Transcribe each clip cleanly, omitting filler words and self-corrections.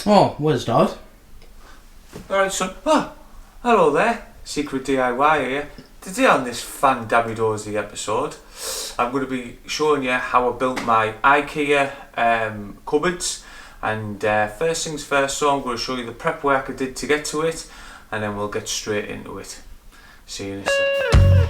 Oh, where's Dad? Alright, son. Oh, hello there. Secret DIY here. Today on this fan dabby dozy episode, I'm going to be showing you how I built my Ikea cupboards. And first things first, so I'm going to show you the prep work I did to get to it, and then we'll get straight into it. See you in a second.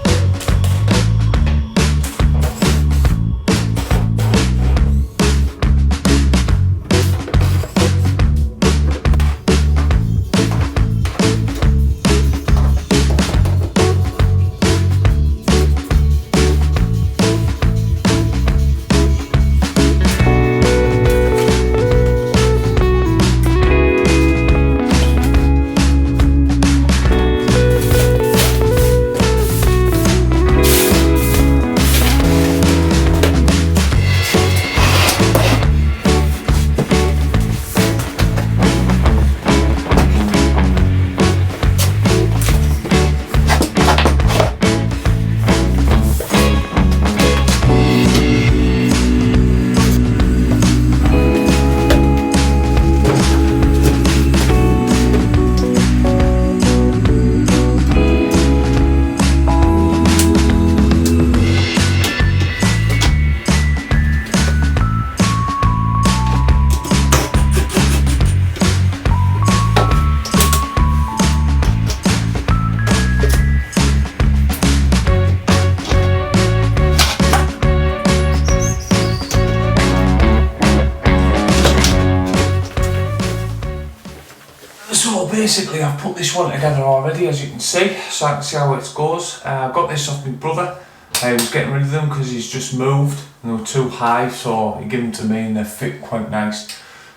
So basically I've put this one together already, as you can see, so I can see how it goes. I got this off my brother. I was getting rid of them because he's just moved and they were too high, so he gave them to me and they fit quite nice.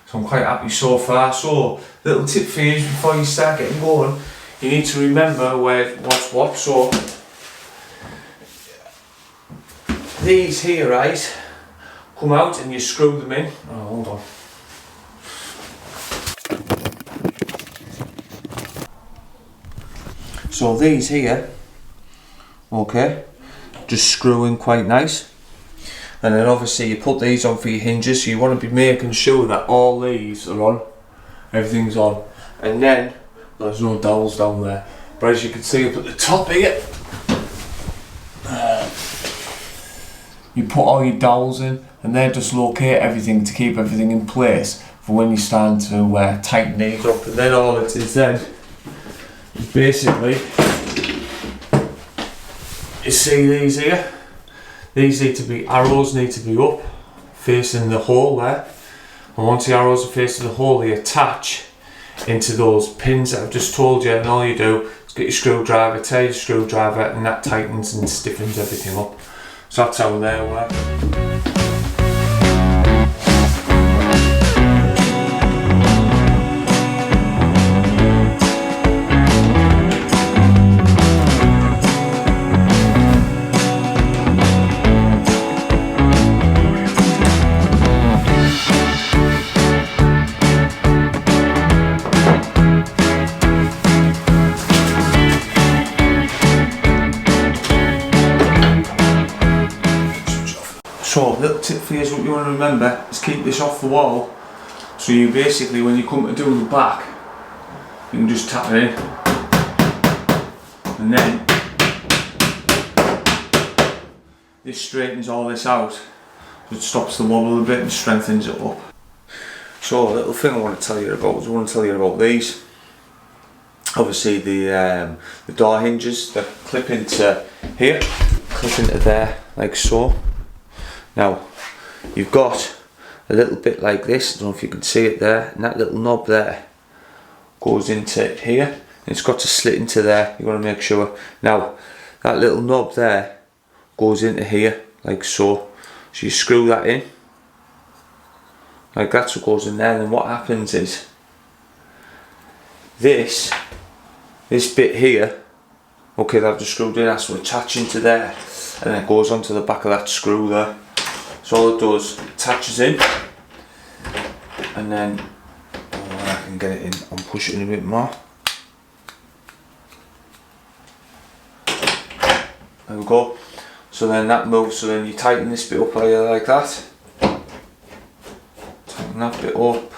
So I'm quite happy so far. So little tip for you before you start getting going, you need to remember what's what. So these here, right, come out and you screw them in. Oh, hold on. So these here, okay, just screw in quite nice. And then obviously you put these on for your hinges, so you want to be making sure that all these are on, everything's on. And then, there's no dowels down there. But as you can see up at the top here, you put all your dowels in, and they just locate everything to keep everything in place for when you stand to tighten these up. And then all it is then, basically, you see these here, these need to be, arrows need to be up facing the hole there, and once the arrows are facing the hole they attach into those pins that I've just told you, and all you do is get your screwdriver, tear your screwdriver, and that tightens and stiffens everything up. So that's how they work. So, little tip for you is what you want to remember is keep this off the wall. So you basically, when you come to do the back, you can just tap it in. And then, this straightens all this out. So it stops the wobble a bit and strengthens it up. So, a little thing I want to tell you about is I want to tell you about these. Obviously the door hinges that clip into here, clip into there, like so. Now, you've got a little bit like this, I don't know if you can see it there, and that little knob there goes into here, and it's got to slit into there, you want to make sure. Now, that little knob there goes into here, like so. So you screw that in, like that's what goes in there, and then what happens is, this bit here, okay, that I've just screwed in, has to attach into there, and then it goes onto the back of that screw there. So all it does, attaches in, and then I can get it in and push it in a bit more. There we go. So then that moves, so then you tighten this bit up like that. Tighten that bit up.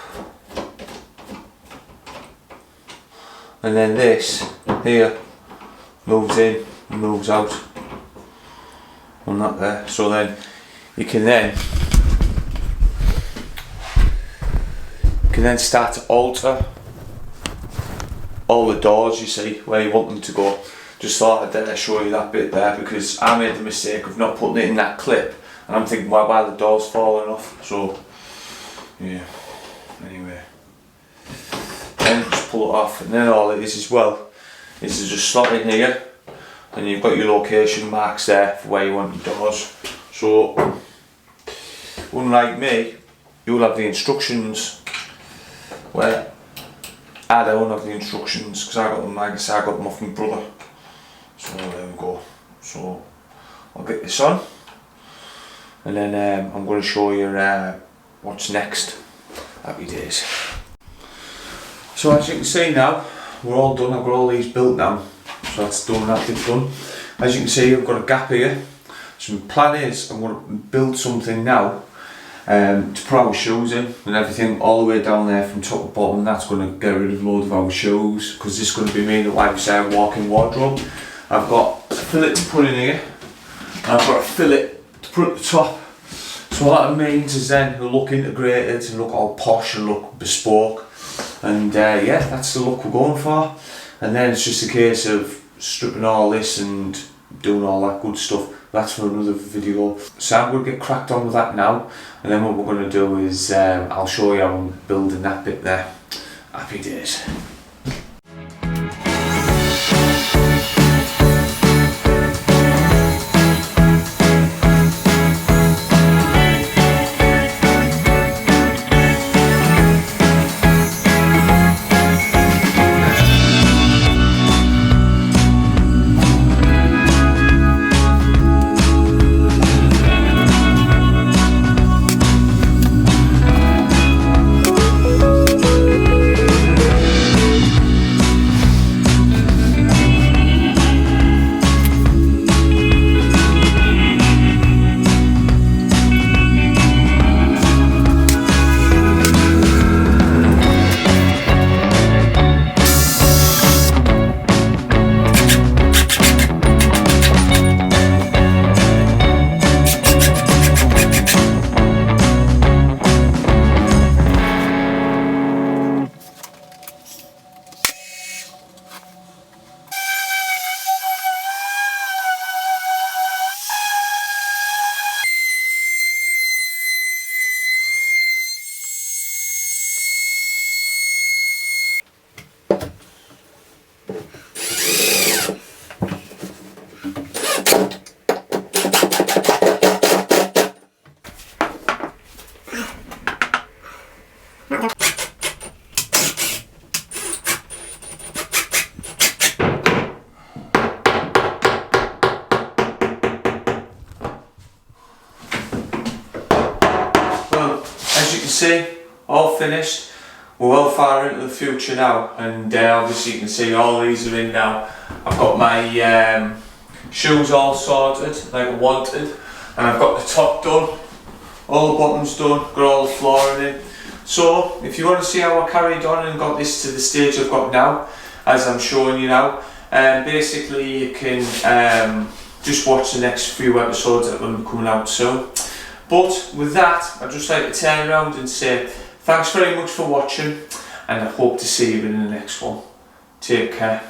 and then this here moves in and moves out on that there. So then you can then start to alter all the doors, you see, where you want them to go. Just thought I'd show you that bit there, because I made the mistake of not putting it in that clip, and I'm thinking, why the door's falling off. So yeah, anyway, then just pull it off, and then all it is as well is to just slot in here, and you've got your location marks there for where you want your doors. So unlike me, you'll have the instructions, where I don't have the instructions because I got them, like I said, I got them off my brother. So there we go. So I'll get this on, and then I'm going to show you what's next. Happy days. So as you can see now, we're all done. I've got all these built now, so that's done, that bit's done. As you can see, I've got a gap here. So my plan is I'm going to build something now to put our shoes in and everything all the way down there from top to bottom. That's going to get rid of a load of our shoes, because this is going to be me, like I said, walk-in wardrobe. I've got a fillet to put in here, and I've got a fillet to put at the top. So what that means is then it'll look integrated and look all posh and look bespoke, and yeah, that's the look we're going for. And then it's just a case of stripping all this and doing all that good stuff. That's for another video. So I'm going to get cracked on with that now, and then what we're going to do is I'll show you how I'm building that bit there. Happy days. See, all finished. We're well far into the future now, and obviously you can see all these are in now. I've got my shoes all sorted like I wanted, and I've got the top done, all the bottoms done, got all the flooring in. So if you want to see how I carried on and got this to the stage I've got now, as I'm showing you now, basically you can just watch the next few episodes that will be coming out soon. But with that, I'd just like to turn around and say thanks very much for watching, and I hope to see you in the next one. Take care.